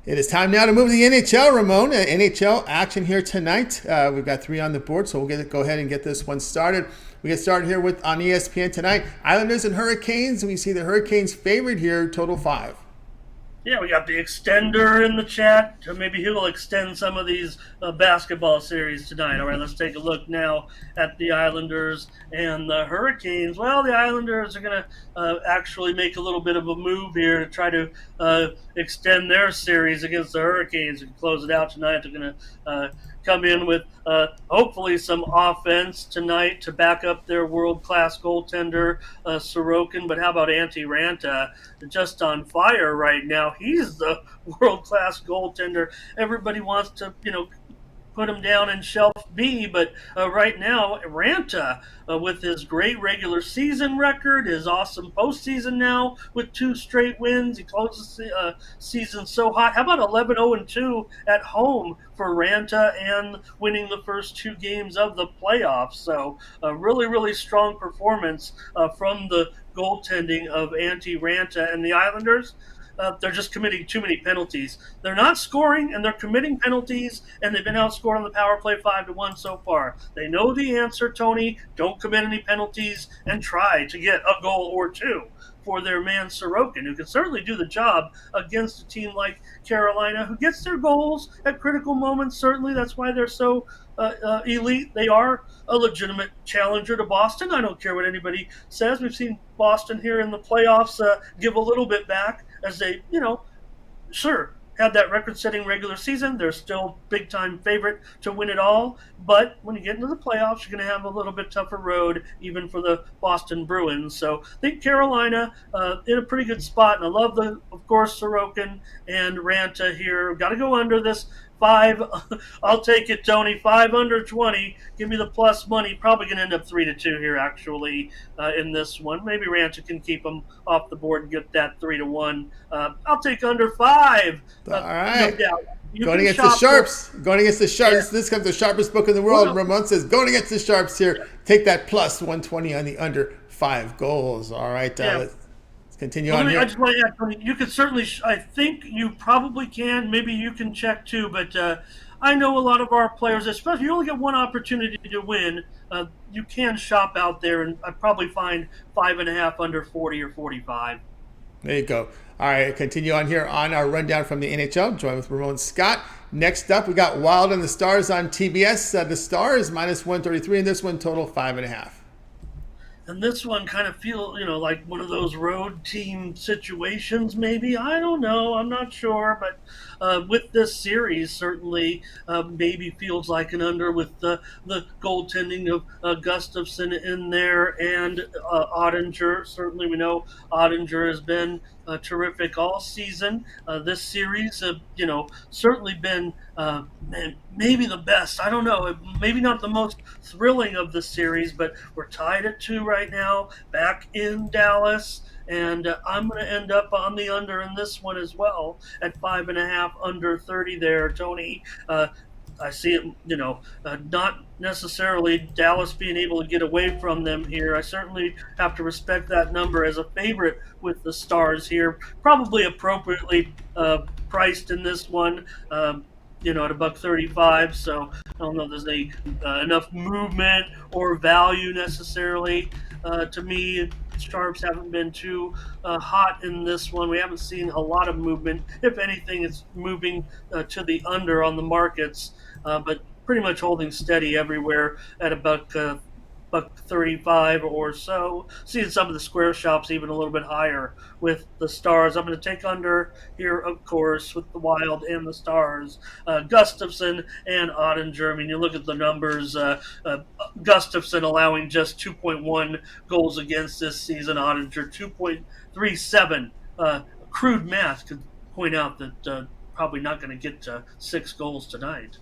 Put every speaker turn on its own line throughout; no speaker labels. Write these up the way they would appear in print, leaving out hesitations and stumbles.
It is time now to move to the NHL, Ramon. NHL action here tonight. We've got 3 on the board, so we'll go ahead and get this one started. We get started here with on ESPN tonight. Islanders and Hurricanes. We see the Hurricanes favored here, total 5.
Yeah, we got the extender in the chat. Maybe he'll extend some of these basketball series tonight. All right, let's take a look now at the Islanders and the Hurricanes. Well, the Islanders are going to actually make a little bit of a move here to try to extend their series against the Hurricanes and close it out tonight. They're going to come in with hopefully some offense tonight to back up their world-class goaltender, Sorokin. But how about Antti Ranta? Just on fire right now. He's the world-class goaltender. Everybody wants to, put him down in shelf B, but right now, Ranta, with his great regular season record, his awesome postseason now with 2 straight wins, he closes the season so hot. How about 11-0-2 at home for Ranta and winning the first 2 games of the playoffs? So a really, really strong performance from the goaltending of Antti Ranta and the Islanders. They're just committing too many penalties. They're not scoring, and they're committing penalties, and they've been outscored on the power play 5-1 so far. They know the answer, Tony. Don't commit any penalties and try to get a goal or 2 for their man Sorokin, who can certainly do the job against a team like Carolina, who gets their goals at critical moments. Certainly, that's why they're so elite. They are a legitimate challenger to Boston. I don't care what anybody says. We've seen Boston here in the playoffs give a little bit back as they, sure, had that record-setting regular season. They're still big-time favorite to win it all. But when you get into the playoffs, you're going to have a little bit tougher road, even for the Boston Bruins. So I think Carolina in a pretty good spot. And I love, of course, Sorokin and Ranta here. Got to go under this 5. I'll take it, Tony. 5 under 20. Give me the plus money. Probably going to end up 3-2 here, actually, in this one. Maybe Ranta can keep them off the board and get that 3-1. I'll take under 5.
All right.
No doubt.
Going against the Sharps. Going against the Sharps. Yeah. This comes the sharpest book in the world. Ramon says, going against the Sharps here. Take that plus 120 on the under 5 goals. All right. Let's continue on here.
I just want to add, Tony, you could certainly, I think you probably can. Maybe you can check too. But I know a lot of our players, especially if you only get one opportunity to win, you can shop out there and I'd probably find 5.5 under 40 or 45.
There you go. All right, continue on here on our rundown from the NHL. Join with Ramon Scott. Next up, we got Wild and the Stars on TBS. The Stars minus 133, and this one total 5.5.
And this one kind of feels, like one of those road team situations, maybe. I don't know. I'm not sure. But with this series, certainly maybe feels like an under with the goaltending of Gustafson in there and Ottinger. Certainly we know Ottinger has been terrific all season. This series, certainly been maybe the best. I don't know. Maybe not the most thrilling of the series, but we're tied at 2 right now, back in Dallas. And I'm going to end up on the under in this one as well at 5.5 under 30 there, Tony. I see it, not necessarily Dallas being able to get away from them here. I certainly have to respect that number as a favorite with the Stars here. Probably appropriately priced in this one, at $1.35. So I don't know if there's any enough movement or value necessarily. To me, Sharps haven't been too hot in this one. We haven't seen a lot of movement. If anything, it's moving to the under on the markets, but pretty much holding steady everywhere at about $1.35 or so. Seeing some of the square shops even a little bit higher with the Stars. I'm going to take under here, of course, with the Wild and the Stars. Gustafson and Ottinger. I mean, you look at the numbers. Gustafson allowing just 2.1 goals against this season. Ottinger 2.37. Crude math could point out that probably not going to get to 6 goals tonight.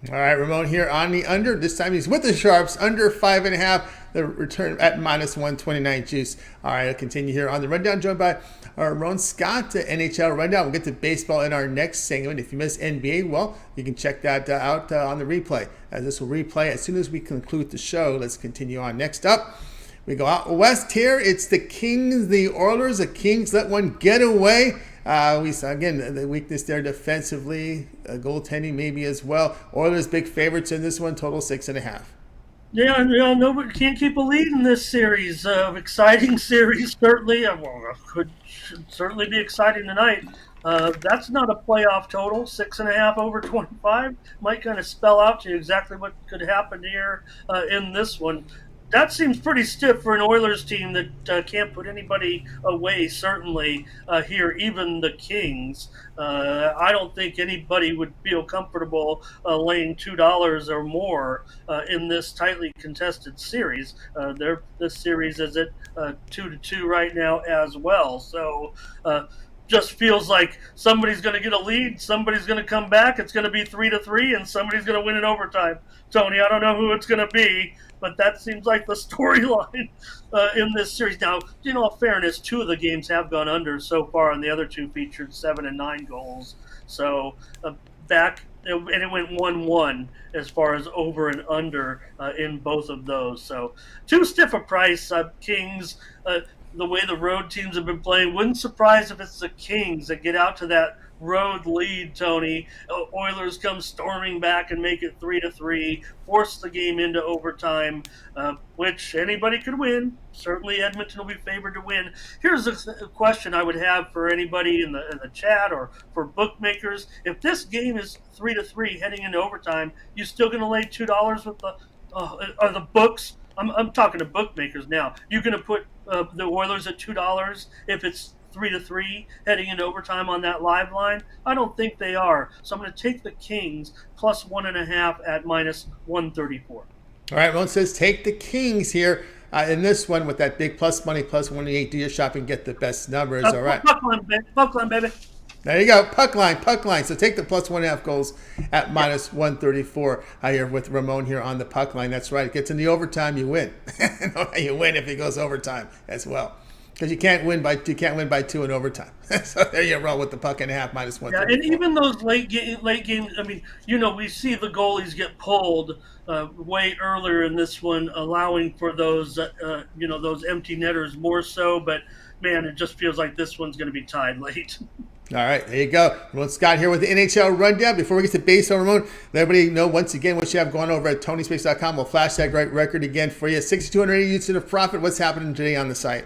All right, Ramon here on the under. This time he's with the Sharps, under 5.5. The return at minus 129 juice. All right, I'll continue here on the rundown, joined by Ramon Scott, NHL rundown. We'll get to baseball in our next segment. If you miss NBA, well, you can check that out on the replay. This will replay as soon as we conclude the show. Let's continue on. Next up, we go out west here. It's the Kings, the Oilers. The Kings let one get away We saw again the weakness there defensively, goaltending maybe as well. Oilers big favorites in this one, total 6.5.
Yeah, yeah, nobody can't keep a lead in this series. Exciting series, certainly. Should certainly be exciting tonight. That's not a playoff total. 6.5 over 25 might kind of spell out to you exactly what could happen here in this one. That seems pretty stiff for an Oilers team that can't put anybody away, certainly here, even the Kings. I don't think anybody would feel comfortable laying $2 or more in this tightly contested series. This series is at 2-2 right now as well. So just feels like somebody's going to get a lead, somebody's going to come back. It's going to be 3-3, and somebody's going to win in overtime. Tony, I don't know who it's going to be, but that seems like the storyline in this series. Now, in all fairness, 2 of the games have gone under so far, and the other 2 featured 7 and 9 goals. So and it went 1-1 as far as over and under in both of those. So too stiff a price. Kings, the way the road teams have been playing, wouldn't surprise if it's the Kings that get out to that road lead, Tony. Oilers come storming back and make it 3-3, force the game into overtime, which anybody could win. Certainly Edmonton will be favored to win. Here's a question I would have for anybody in the chat or for bookmakers. If this game is 3-3 heading into overtime, you still going to lay $2 with are the books? I'm talking to bookmakers now. You're going to put the Oilers at $2 if it's 3-3 heading into overtime on that live line? I don't think they are. So I'm going to take the Kings plus 1.5 at minus 134.
All right, Ramon says take the Kings here in this one with that big plus money, plus 1.8. Do your shopping, get the best numbers. All right.
Puck line, baby.
There you go. Puck line. So take the plus 1.5 goals at minus 134 here with Ramon here on the puck line. That's right. It gets in the overtime, you win. You win if it goes overtime as well. Because you can't win by 2 in overtime. So there you roll with the puck and a half minus 134.
Yeah, and even those late games, I mean, we see the goalies get pulled way earlier in this one, allowing for those, those empty netters more so. But, man, it just feels like this one's going to be tied late.
All right, there you go. Ramon Scott here with the NHL Rundown. Before we get to base on Ramon, let everybody know once again what you have going over at TonySpace.com. We'll flash that great record again for you. 6,280 units of profit. What's happening today on the site?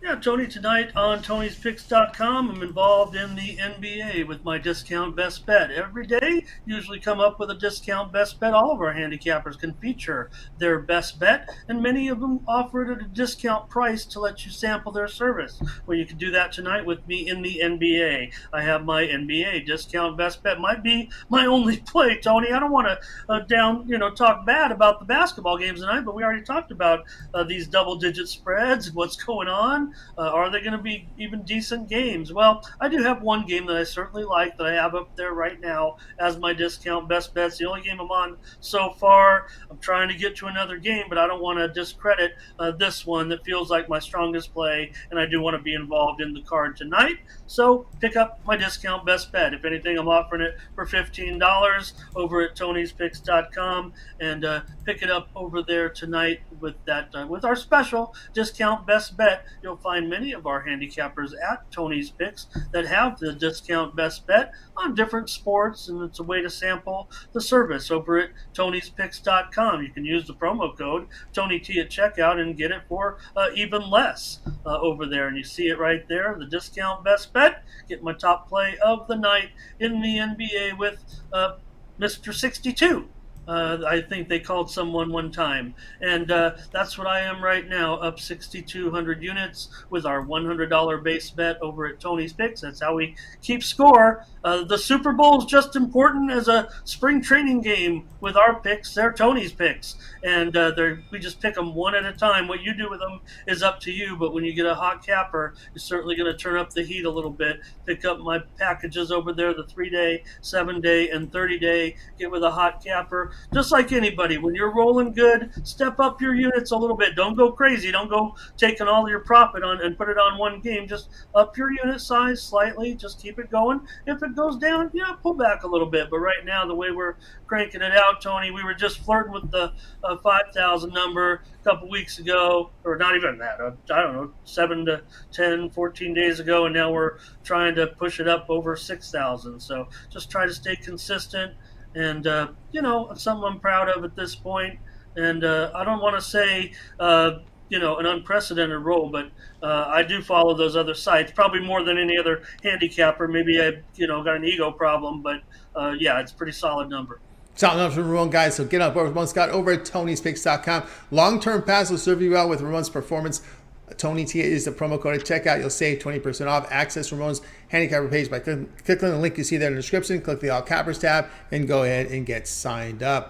Yeah, Tony, tonight on Tony'sPicks.com, I'm involved in the NBA with my discount best bet. Every day, usually come up with a discount best bet. All of our handicappers can feature their best bet, and many of them offer it at a discount price to let you sample their service. Well, you can do that tonight with me in the NBA. I have my NBA discount best bet. Might be my only play, Tony. I don't want to talk bad about the basketball games tonight, but we already talked about these double-digit spreads and what's going on. Are they going to be even decent games? Well, I do have one game that I certainly like that I have up there right now as my discount best bets. The only game I'm on so far. I'm trying to get to another game, but I don't want to discredit this one that feels like my strongest play, and I do want to be involved in the card tonight. So pick up my discount best bet. If anything, I'm offering it for $15 over at Tony'sPicks.com, and pick it up over there tonight with with our special discount best bet. You'll find many of our handicappers at Tony's Picks that have the discount best bet on different sports, and it's a way to sample the service over at Tony'sPicks.com. You can use the promo code TonyT at checkout and get it for even less over there. And you see it right there, the discount best bet. Get my top play of the night in the NBA with Mr. 62. I think they called someone one time. And that's what I am right now, up 6,200 units with our $100 base bet over at Tony's Picks. That's how we keep score. The Super Bowl is just important as a spring training game with our picks. They're Tony's Picks. And we just pick them one at a time. What you do with them is up to you. But when you get a hot capper, you're certainly going to turn up the heat a little bit. Pick up my packages over there, the 3-day, 7-day, and 30-day. Get with a hot capper. just like anybody, when you're rolling good, step up your units a little bit. Don't go crazy. Don't go taking all your profit on and put it on one game. Just up your unit size slightly. Just keep it going. If it goes down, yeah, pull back a little bit. But right now, the way we're cranking it out, Tony, we were just flirting with the 5,000 number a couple weeks ago, or not even that. I don't know, 7 to 10, 14 days ago, and now we're trying to push it up over 6,000. So just try to stay consistent, and it's something I'm proud of at this point. And I don't want to say an unprecedented role, but I do follow those other sites probably more than any other handicapper. Maybe I got an ego problem, but yeah, it's a pretty solid number.
Shout out from Ramon, guys. So get up over Ramon Scott over at Tony'sPicks.com. Long-term pass will serve you well with Ramon's performance. Tony T is the promo code at checkout. You'll save 20% off. Access Ramon's handicapper page by clicking the link you see there in the description. Click the All Cappers tab and go ahead and get signed up.